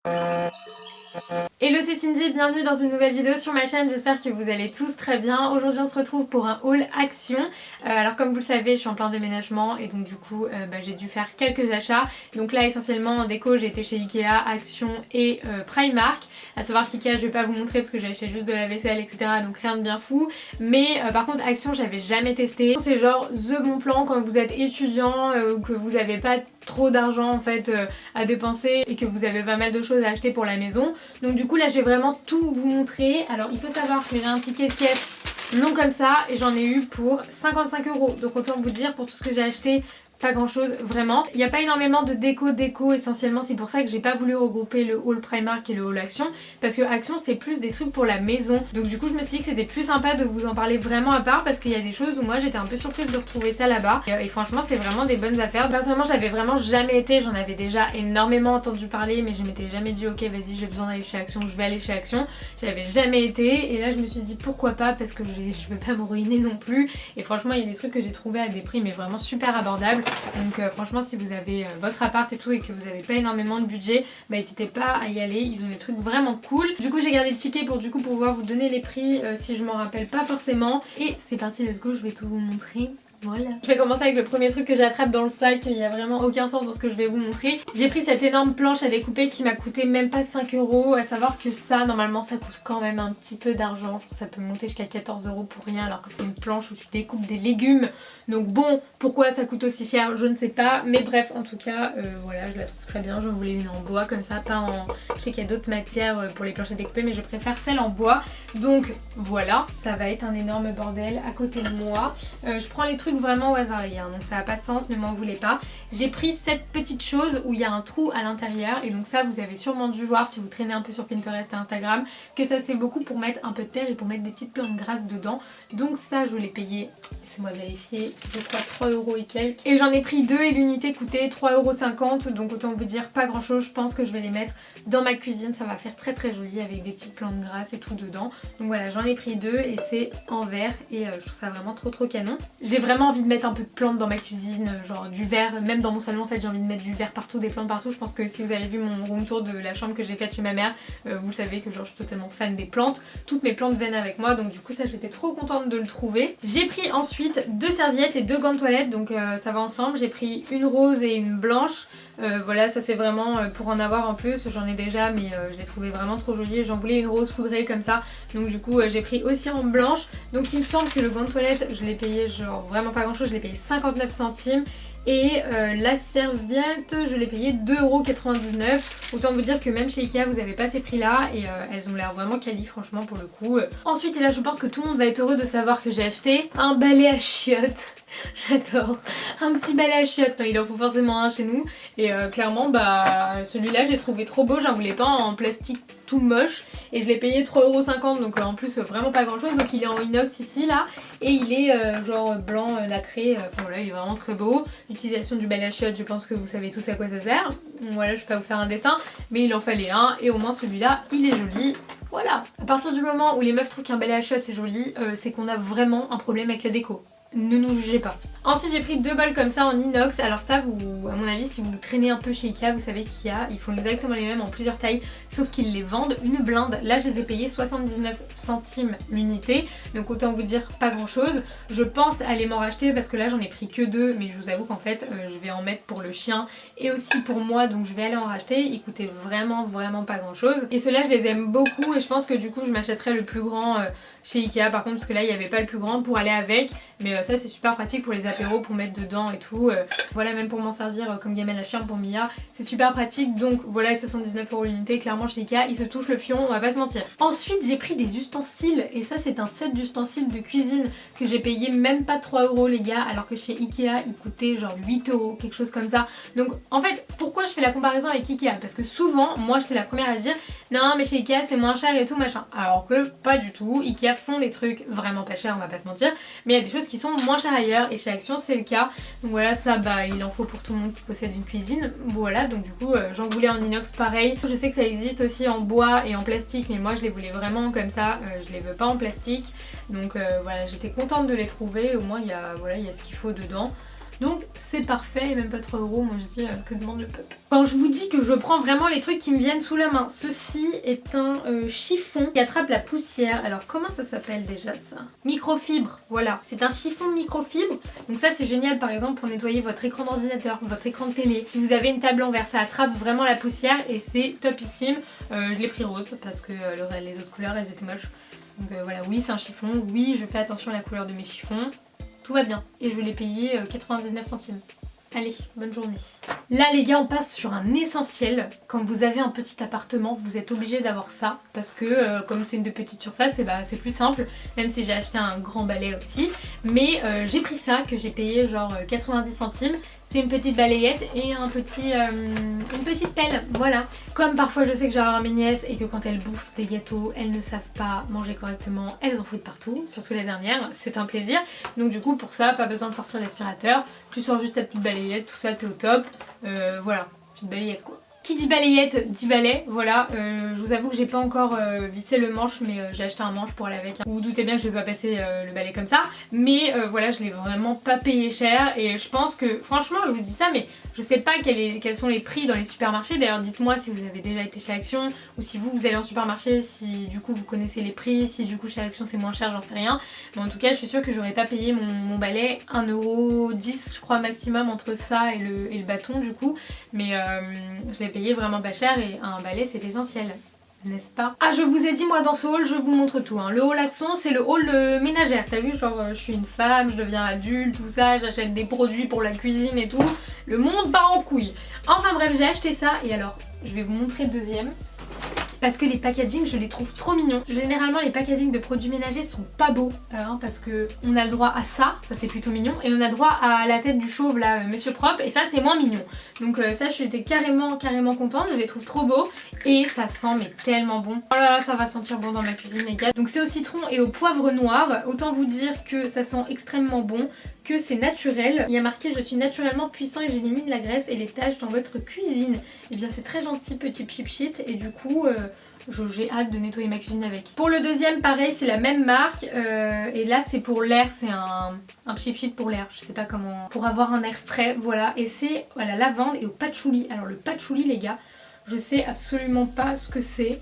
Hello, c'est Cindy, bienvenue dans une nouvelle vidéo sur ma chaîne, j'espère que vous allez tous très bien. Aujourd'hui on se retrouve pour un haul Action. Alors comme vous le savez, je suis en plein déménagement et donc du coup j'ai dû faire quelques achats. Donc là essentiellement en déco j'ai été chez Ikea, Action et Primark. À savoir qu'Ikea je vais pas vous montrer parce que j'ai acheté juste de la vaisselle etc, donc rien de bien fou. Mais par contre Action j'avais jamais testé. C'est genre the bon plan quand vous êtes étudiant ou que vous avez pas trop d'argent en fait à dépenser et que vous avez pas mal de choses à acheter pour la maison. Donc du coup là je vais vraiment tout vous montrer. Alors il faut savoir que j'ai un ticket de caisse non comme ça et j'en ai eu pour 55 €. Donc autant vous dire pour tout ce que j'ai acheté, pas grand chose vraiment. Il n'y a pas énormément de déco essentiellement, c'est pour ça que j'ai pas voulu regrouper le haul Primark et le haul Action, parce que Action c'est plus des trucs pour la maison. Donc du coup je me suis dit que c'était plus sympa de vous en parler vraiment à part, parce qu'il y a des choses où moi j'étais un peu surprise de retrouver ça là-bas et franchement c'est vraiment des bonnes affaires. Personnellement j'avais vraiment jamais été, j'en avais déjà énormément entendu parler mais je m'étais jamais dit ok vas-y j'ai besoin d'aller chez Action, je vais aller chez Action. J'avais jamais été et là je me suis dit pourquoi pas, parce que je veux pas me ruiner non plus et franchement il y a des trucs que j'ai trouvé à des prix mais vraiment super abordables. Donc franchement si vous avez votre appart et tout et que vous n'avez pas énormément de budget, bah n'hésitez pas à y aller, ils ont des trucs vraiment cool. Du coup j'ai gardé le ticket pour du coup pouvoir vous donner les prix si je m'en rappelle pas forcément. Et c'est parti, let's go, je vais tout vous montrer. Voilà. Je vais commencer avec le premier truc que j'attrape dans le sac, il n'y a vraiment aucun sens dans ce que je vais vous montrer. J'ai pris cette énorme planche à découper qui m'a coûté même pas 5 €, à savoir que ça normalement ça coûte quand même un petit peu d'argent, je trouve que ça peut monter jusqu'à 14 € pour rien alors que c'est une planche où tu découpes des légumes. Donc bon, pourquoi ça coûte aussi cher je ne sais pas, mais bref en tout cas voilà je la trouve très bien, j'en voulais une en bois comme ça, pas en... Je sais qu'il y a d'autres matières pour les planches à découper mais je préfère celle en bois. Donc voilà, ça va être un énorme bordel à côté de moi. Je prends les trucs vraiment au hasard les gars, donc ça n'a pas de sens, ne m'en voulez pas. J'ai pris cette petite chose où il y a un trou à l'intérieur et donc ça vous avez sûrement dû voir si vous traînez un peu sur Pinterest et Instagram que ça se fait beaucoup pour mettre un peu de terre et pour mettre des petites plantes grasses dedans. Donc ça je l'ai payé, laissez-moi vérifier, je crois 3 € et quelques. Et j'en ai pris deux et l'unité coûtait 3,50 €, donc autant vous dire pas grand chose. Je pense que je vais les mettre dans ma cuisine, ça va faire très très joli avec des petites plantes grasses et tout dedans. Donc voilà, j'en ai pris deux et c'est en verre et je trouve ça vraiment trop canon. J'ai vraiment envie de mettre un peu de plantes dans ma cuisine, genre du verre, même dans mon salon en fait j'ai envie de mettre du verre partout, des plantes partout. Je pense que si vous avez vu mon room tour de la chambre que j'ai faite chez ma mère, vous savez que genre je suis totalement fan des plantes. Toutes mes plantes viennent avec moi, donc du coup ça j'étais trop contente de le trouver. J'ai pris ensuite deux serviettes et deux gants de toilette, donc ça va ensemble. J'ai pris une rose et une blanche. Voilà, ça c'est vraiment pour en avoir en plus, j'en ai déjà mais je l'ai trouvé vraiment trop jolie. J'en voulais une rose poudrée comme ça, donc du coup j'ai pris aussi en blanche. Donc il me semble que le gant de toilette je l'ai payé genre vraiment pas grand chose, je l'ai payé 59 centimes. Et la serviette je l'ai payé 2,99 €. Autant vous dire que même chez Ikea vous avez pas ces prix là et elles ont l'air vraiment quali franchement pour le coup. Ensuite et là je pense que tout le monde va être heureux de savoir que j'ai acheté un balai à chiottes. J'adore, un petit balai à chiottes, non, il en faut forcément un chez nous. Et clairement bah celui-là j'ai trouvé trop beau, j'en voulais pas en plastique tout moche et je l'ai payé 3,50 €, donc en plus vraiment pas grand chose. Donc il est en inox ici là et il est genre blanc nacré, enfin voilà il est vraiment très beau. L'utilisation du balai à chiottes, je pense que vous savez tous à quoi ça sert. Voilà, je vais pas vous faire un dessin mais il en fallait un et au moins celui-là il est joli. Voilà, à partir du moment où les meufs trouvent qu'un balai à chiottes c'est joli, c'est qu'on a vraiment un problème avec la déco. Ne nous jugez pas. Ensuite j'ai pris deux bols comme ça en inox. Alors ça vous, à mon avis si vous traînez un peu chez Ikea vous savez qu'Ikea ils font exactement les mêmes en plusieurs tailles, sauf qu'ils les vendent une blinde. Là je les ai payés 79 centimes l'unité, donc autant vous dire pas grand chose. Je pense aller m'en racheter parce que là j'en ai pris que deux, mais je vous avoue qu'en fait je vais en mettre pour le chien et aussi pour moi, donc je vais aller en racheter. Ils coûtaient vraiment pas grand chose et ceux-là je les aime beaucoup et je pense que du coup je m'achèterai le plus grand chez Ikea par contre, parce que là il n'y avait pas le plus grand pour aller avec, mais ça c'est super pratique pour les apéros, pour mettre dedans et tout. Voilà, même pour m'en servir comme gamelle à chien pour Mia, c'est super pratique. Donc voilà, 79 € l'unité, clairement chez Ikea ils se touchent le fion, on va pas se mentir. Ensuite j'ai pris des ustensiles et ça c'est un set d'ustensiles de cuisine que j'ai payé même pas 3 € les gars, alors que chez Ikea il coûtait genre 8 €, quelque chose comme ça. Donc en fait pourquoi je fais la comparaison avec Ikea, parce que souvent moi j'étais la première à dire non mais chez Ikea c'est moins cher et tout machin, alors que pas du tout. Ikea font des trucs vraiment pas chers, on va pas se mentir, mais il y a des choses qui sont moins chères ailleurs et chez Action c'est le cas. Donc voilà, ça bah il en faut pour tout le monde qui possède une cuisine. Voilà, donc du coup j'en voulais en inox pareil. Je sais que ça existe aussi en bois et en plastique, mais moi je les voulais vraiment comme ça, je les veux pas en plastique. Donc voilà, j'étais contente de les trouver, au moins il y a, voilà, il y a ce qu'il faut dedans. Donc c'est parfait et même pas 3 €, moi je dis que demande le peuple. Quand je vous dis que je prends vraiment les trucs qui me viennent sous la main, ceci est un chiffon qui attrape la poussière. Alors comment ça s'appelle déjà ça? Microfibre, voilà. C'est un chiffon microfibre. Donc ça c'est génial par exemple pour nettoyer votre écran d'ordinateur, votre écran de télé. Si vous avez une table en verre, ça attrape vraiment la poussière et c'est topissime. Je l'ai pris rose parce que les autres couleurs elles étaient moches. Donc voilà, oui c'est un chiffon, oui je fais attention à la couleur de mes chiffons. Tout va bien. Et je l'ai payé 99 centimes. Allez, bonne journée. Là les gars, on passe sur un essentiel. Quand vous avez un petit appartement, vous êtes obligé d'avoir ça. Parce que comme c'est une de petite surface, et bah, c'est plus simple. Même si j'ai acheté un grand balai aussi. Mais j'ai pris ça, que j'ai payé genre 90 centimes. C'est une petite balayette et une petite pelle, voilà. Comme parfois je sais que j'aurai mes nièces et que quand elles bouffent des gâteaux, elles ne savent pas manger correctement, elles en foutent partout, surtout la dernière, c'est un plaisir. Donc du coup pour ça, pas besoin de sortir l'aspirateur, tu sors juste ta petite balayette, tout ça t'es au top, voilà, petite balayette quoi. Qui dit balayette dit balai, voilà, je vous avoue que j'ai pas encore vissé le manche mais j'ai acheté un manche pour aller avec. Vous vous doutez bien que je vais pas passer le balai comme ça, mais voilà je l'ai vraiment pas payé cher et je pense que franchement je vous dis ça mais je sais pas quels sont les prix dans les supermarchés. D'ailleurs dites-moi si vous avez déjà été chez Action ou si vous allez en supermarché, si du coup vous connaissez les prix, si du coup chez Action c'est moins cher, j'en sais rien. Mais en tout cas je suis sûre que j'aurais pas payé mon balai 1,10€ je crois maximum entre ça et le bâton du coup. Mais je l'ai payé vraiment pas cher et un balai c'est l'essentiel. N'est-ce pas? Ah je vous ai dit moi dans ce haul je vous montre tout hein. Le haul Action c'est le haul ménagère. T'as vu genre je suis une femme, je deviens adulte, tout ça, j'achète des produits pour la cuisine et tout. Le monde part en couille. Enfin bref j'ai acheté ça et alors je vais vous montrer le deuxième. Parce que les packaging je les trouve trop mignons. Généralement les packaging de produits ménagers sont pas beaux hein, parce que on a le droit à ça c'est plutôt mignon. Et on a le droit à la tête du chauve là, Monsieur Propre, et ça c'est moins mignon. Donc ça j'étais carrément contente, je les trouve trop beaux. Et ça sent mais tellement bon. Oh là là ça va sentir bon dans ma cuisine les gars. Donc c'est au citron et au poivre noir. Autant vous dire que ça sent extrêmement bon, que c'est naturel. Il y a marqué je suis naturellement puissant et j'élimine la graisse et les taches dans votre cuisine. Et bien c'est très gentil petit chip sheet et du coup j'ai hâte de nettoyer ma cuisine avec. Pour le deuxième pareil c'est la même marque et là c'est pour l'air, c'est un chip sheet pour l'air, je sais pas comment, pour avoir un air frais voilà. Et c'est à la lavande et au patchouli. Alors le patchouli les gars, je sais absolument pas ce que c'est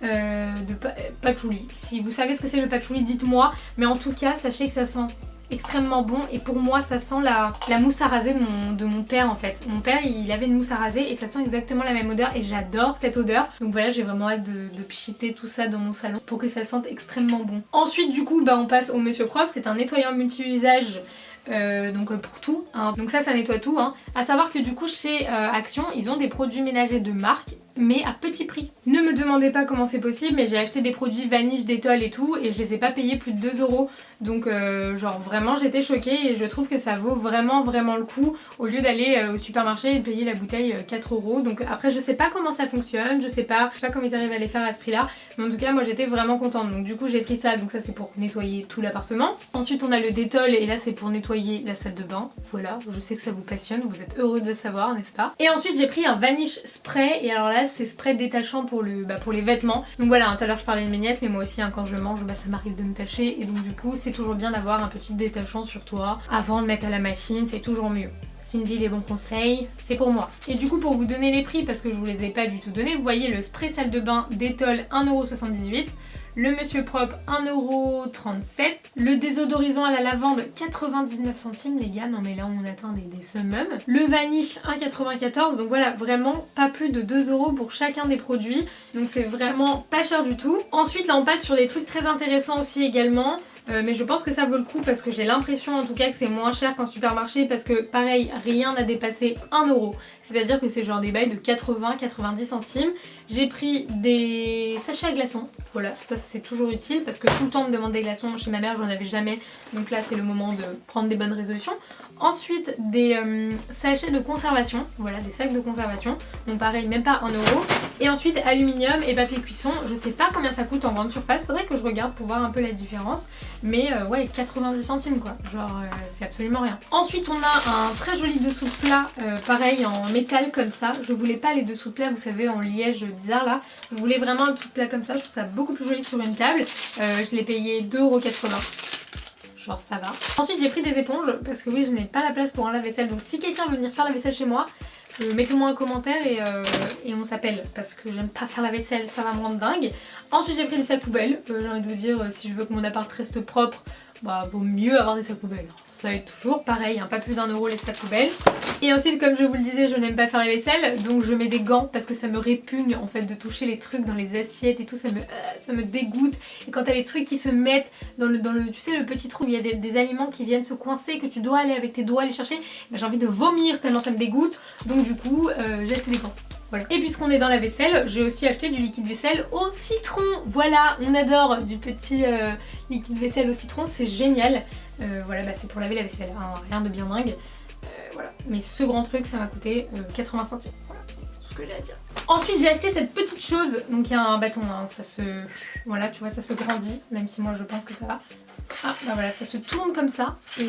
de patchouli. Si vous savez ce que c'est le patchouli dites-moi, mais en tout cas sachez que ça sent extrêmement bon et pour moi ça sent la mousse à raser de mon père en fait. Mon père il avait une mousse à raser et ça sent exactement la même odeur et j'adore cette odeur. Donc voilà j'ai vraiment hâte de pchiter tout ça dans mon salon pour que ça sente extrêmement bon. Ensuite du coup bah, on passe au Monsieur Propre, c'est un nettoyant multi-usage. Donc pour tout hein. Donc ça nettoie tout hein. À savoir que du coup chez Action ils ont des produits ménagers de marque mais à petit prix. Ne me demandez pas comment c'est possible mais j'ai acheté des produits Vanish, Dettol et tout et je les ai pas payés plus de 2 €. Donc genre vraiment j'étais choquée et je trouve que ça vaut vraiment le coup au lieu d'aller au supermarché et de payer la bouteille 4 €. Donc après je sais pas comment ça fonctionne, je sais pas comment ils arrivent à les faire à ce prix là. Mais en tout cas moi j'étais vraiment contente. Donc du coup j'ai pris ça, donc ça c'est pour nettoyer tout l'appartement. Ensuite on a le Dettol et là c'est pour nettoyer la salle de bain. Voilà, je sais que ça vous passionne, vous êtes heureux de le savoir n'est-ce pas? Et ensuite j'ai pris un Vanish spray et alors là c'est spray détachant pour les vêtements. Donc voilà, tout à l'heure je parlais de mes nièces mais moi aussi hein, quand je mange ça m'arrive de me tacher et donc du coup c'est toujours bien d'avoir un petit détachant sur toi avant de mettre à la machine, c'est toujours mieux. Cindy les bons conseils, c'est pour moi. Et du coup pour vous donner les prix parce que je vous les ai pas du tout donnés, vous voyez le spray salle de bain Dettol 1,78 €. Le Monsieur Propre 1,37 €. Le désodorisant à la lavande 99 centimes les gars, non mais là on atteint des summums. Le Vanish 1,94 €, donc voilà vraiment pas plus de 2 € pour chacun des produits. Donc c'est vraiment pas cher du tout. Ensuite là on passe sur des trucs très intéressants aussi également. Mais je pense que ça vaut le coup parce que j'ai l'impression en tout cas que c'est moins cher qu'en supermarché parce que pareil rien n'a dépassé 1 €. C'est à dire que c'est genre des bails de 80-90 centimes. J'ai pris des sachets à glaçons, voilà ça c'est toujours utile parce que tout le temps on me demande des glaçons, chez ma mère j'en avais jamais. Donc là c'est le moment de prendre des bonnes résolutions. Ensuite des sachets de conservation, voilà des sacs de conservation, donc pareil même pas 1 €. Et ensuite aluminium et papier cuisson, je sais pas combien ça coûte en grande surface, faudrait que je regarde pour voir un peu la différence. Mais ouais 90 centimes quoi, genre c'est absolument rien. Ensuite on a un très joli dessous de plat, pareil en métal comme ça. Je voulais pas les dessous de plat vous savez en liège bizarre là, je voulais vraiment un dessous de plat comme ça, je trouve ça beaucoup plus joli sur une table. Je l'ai payé 2,80 €. genre ça va. Ensuite j'ai pris des éponges parce que oui je n'ai pas la place pour un lave-vaisselle, donc si quelqu'un veut venir faire la vaisselle chez moi, mettez-moi un commentaire et on s'appelle parce que j'aime pas faire la vaisselle, ça va me rendre dingue. Ensuite j'ai pris des sacs poubelles, j'ai envie de vous dire si je veux que mon appart reste propre, bah vaut mieux avoir des sacs poubelles. Ça est toujours pareil, hein, pas plus d'1 € les sacs poubelles. Et ensuite comme je vous le disais je n'aime pas faire la vaisselle, donc je mets des gants parce que ça me répugne en fait de toucher les trucs dans les assiettes et tout, ça me dégoûte. Et quand t'as les trucs qui se mettent dans le tu sais le petit trou où il y a des aliments qui viennent se coincer, que tu dois aller avec tes doigts les chercher, bah, j'ai envie de vomir tellement ça me dégoûte, donc du coup j'ai acheté des gants. Voilà. Et puisqu'on est dans la vaisselle, j'ai aussi acheté du liquide vaisselle au citron. Voilà, on adore du petit liquide vaisselle au citron, c'est génial. Voilà, bah, c'est pour laver la vaisselle, hein, rien de bien dingue. Voilà. Mais ce grand truc, ça m'a coûté 80 centimes. Voilà, c'est tout ce que j'ai à dire. Ensuite, j'ai acheté cette petite chose. Donc il y a un bâton, hein, ça se... Voilà, tu vois, ça se grandit, même si moi je pense que ça va. Ah, bah voilà, ça se tourne comme ça. Et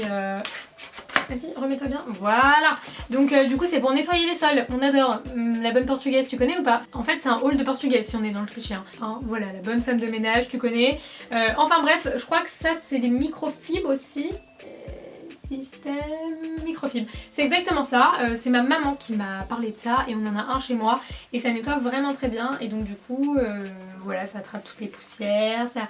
vas-y, remets-toi bien. Voilà. Donc du coup c'est pour nettoyer les sols. On adore. La bonne portugaise, tu connais ou pas? En fait c'est un haul de Portugal si on est dans le cliché. Hein, voilà, la bonne femme de ménage, tu connais. Enfin bref, je crois que ça c'est des microfibres aussi. Système microfibre. C'est exactement ça. C'est ma maman qui m'a parlé de ça et on en a un chez moi. Et ça nettoie vraiment très bien. Et donc du coup, voilà, ça attrape toutes les poussières, ça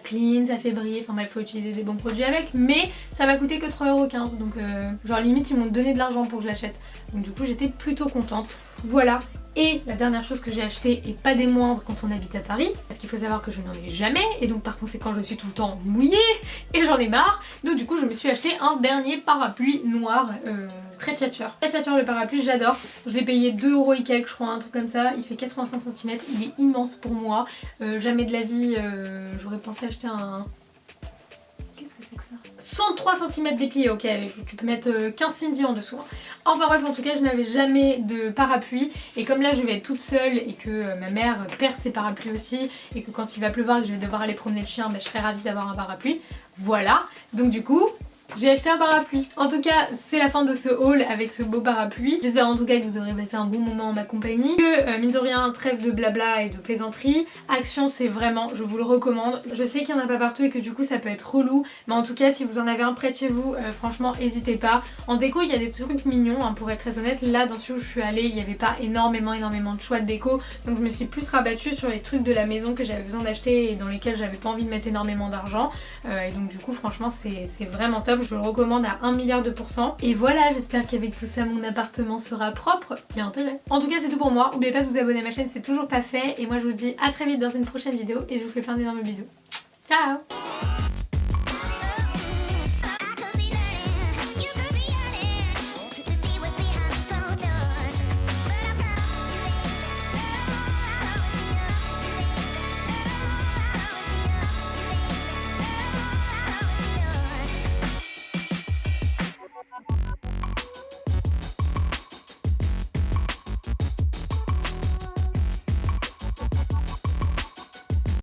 clean, ça fait briller. Enfin bref, il faut utiliser des bons produits avec. Mais ça m'a coûté que 3,15 €. Donc genre limite ils m'ont donné de l'argent pour que je l'achète. Donc du coup j'étais plutôt contente. Voilà. Et la dernière chose que j'ai achetée, et pas des moindres quand on habite à Paris, parce qu'il faut savoir que je n'en ai jamais, et donc par conséquent je suis tout le temps mouillée, et j'en ai marre, donc du coup je me suis acheté un dernier parapluie noir, très tchatcher. Très tchatcher le parapluie, j'adore, je l'ai payé 2 € et quelques, je crois, un truc comme ça, il fait 85 cm, il est immense pour moi, jamais de la vie j'aurais pensé acheter un... Qu'est-ce que c'est que ça? 103 cm déplié, ok, tu peux mettre 15 Cindy en dessous. Enfin bref, en tout cas je n'avais jamais de parapluie et comme là je vais être toute seule et que ma mère perd ses parapluies aussi et que quand il va pleuvoir et que je vais devoir aller promener le chien, bah, je serais ravie d'avoir un parapluie. Voilà, donc du coup... j'ai acheté un parapluie. En tout cas, c'est la fin de ce haul avec ce beau parapluie. J'espère en tout cas que vous aurez passé un bon moment en ma compagnie. Que, mine de rien, trêve de blabla et de plaisanterie. Action, c'est vraiment, je vous le recommande. Je sais qu'il n'y en a pas partout et que du coup ça peut être relou. Mais en tout cas, si vous en avez un près de chez vous, franchement, n'hésitez pas. En déco, il y a des trucs mignons, hein, pour être très honnête. Là, dans celui où je suis allée, il n'y avait pas énormément de choix de déco. Donc je me suis plus rabattue sur les trucs de la maison que j'avais besoin d'acheter et dans lesquels j'avais pas envie de mettre énormément d'argent. Et donc du coup, franchement, c'est vraiment top. Je le recommande à 1 milliard de %. Et voilà, j'espère qu'avec tout ça mon appartement sera propre et intégré. En tout cas c'est tout pour moi, n'oubliez pas de vous abonner à ma chaîne, c'est toujours pas fait. Et moi je vous dis à très vite dans une prochaine vidéo et je vous fais plein d'énormes bisous. Ciao!